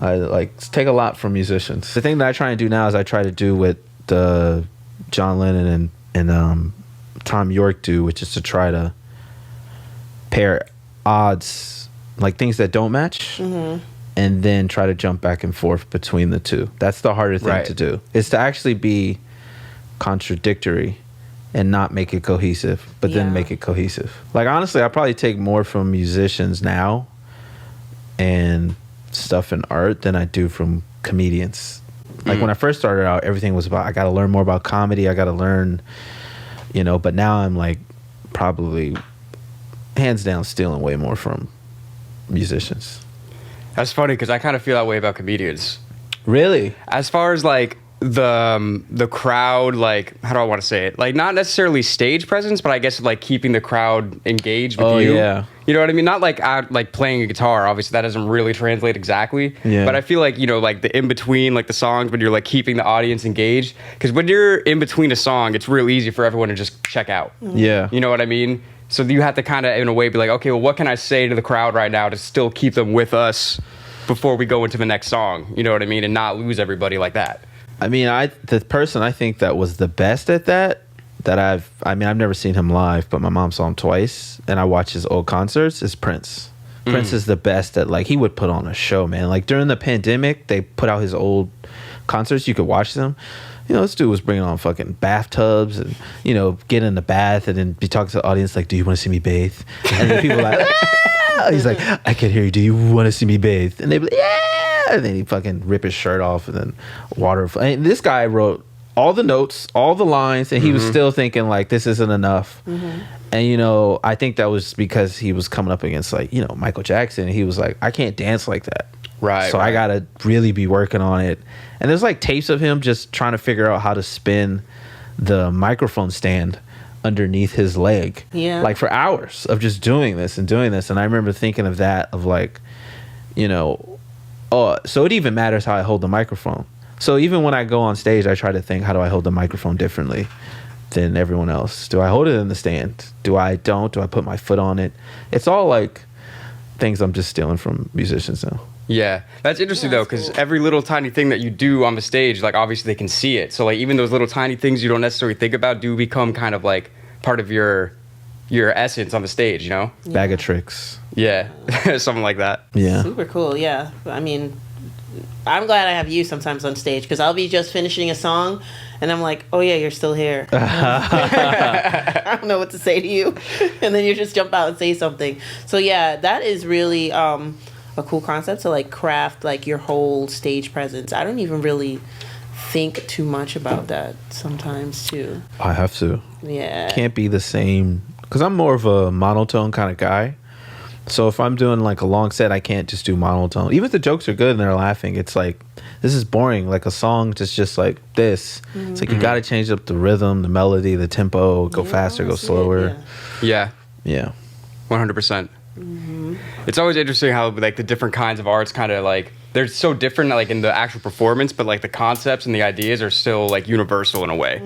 I like take a lot from musicians. The thing that I try and do now is I try to do what the John Lennon and Tom York do, which is to try to pair odds, like things that don't match, and then try to jump back and forth between the two. That's the harder thing to do, is to actually be contradictory and not make it cohesive, but then make it cohesive. Like, honestly, I probably take more from musicians now and stuff in art than I do from comedians. Like, when I first started out, everything was about, I got to learn more about comedy. I got to learn, you know, but now I'm like probably hands down stealing way more from musicians. That's funny because I kind of feel that way about comedians. Really? As far as like the crowd, like, how do I want to say it? Like, not necessarily stage presence, but I guess like keeping the crowd engaged with you. Yeah. You know what I mean? Not like like playing a guitar. Obviously, that doesn't really translate exactly. Yeah. But I feel like, you know, like the in between, like the songs, when you're like keeping the audience engaged. Because when you're in between a song, it's real easy for everyone to just check out. Yeah. You know what I mean? So you have to kind of, in a way, be like, okay, well, what can I say to the crowd right now to still keep them with us before we go into the next song? You know what I mean? And not lose everybody like that. I mean, the person I think that was the best at that I've never seen him live, but my mom saw him twice, and I watched his old concerts, is Prince. Prince is the best at, like, he would put on a show, man. Like, during the pandemic, they put out his old concerts. You could watch them. You know, this dude was bringing on fucking bathtubs and, you know, get in the bath and then be talking to the audience like, do you want to see me bathe? And then people are like, ah! He's like, I can hear you. Do you want to see me bathe? And they'd be like, yeah! And then he'd fucking rip his shirt off and then water. And this guy wrote all the notes, all the lines, and he was still thinking like, this isn't enough. And, you know, I think that was because he was coming up against, like, you know, Michael Jackson. And he was like, I can't dance like that. Right. So I got to really be working on it. And there's like tapes of him just trying to figure out how to spin the microphone stand underneath his leg. Yeah. Like for hours of just doing this. And I remember thinking of that, of like, you know, oh, so it even matters how I hold the microphone. So even when I go on stage, I try to think, how do I hold the microphone differently than everyone else? Do I hold it in the stand? Do I don't? Do I put my foot on it? It's all like things I'm just stealing from musicians now. Yeah, that's interesting though, because every little tiny thing that you do on the stage, like obviously they can see it. So like even those little tiny things you don't necessarily think about do become kind of like part of your essence on the stage, you know? Bag of tricks. Yeah, something like that. Yeah. Super cool, yeah. I mean, I'm glad I have you sometimes on stage, because I'll be just finishing a song and I'm like, oh yeah, you're still here. I don't know what to say to you. And then you just jump out and say something. So yeah, that is really a cool concept to like craft like your whole stage presence. I don't even really think too much about that sometimes too. I have to. Yeah. Can't be the same, because I'm more of a monotone kind of guy. So if I'm doing like a long set, I can't just do monotone. Even if the jokes are good and they're laughing, it's like, this is boring. Like a song just like this. It's like you got to change up the rhythm, the melody, the tempo, go faster, go slower. Yeah. 100%. It's always interesting how like the different kinds of arts kind of like, they're so different like in the actual performance, but like the concepts and the ideas are still like universal in a way.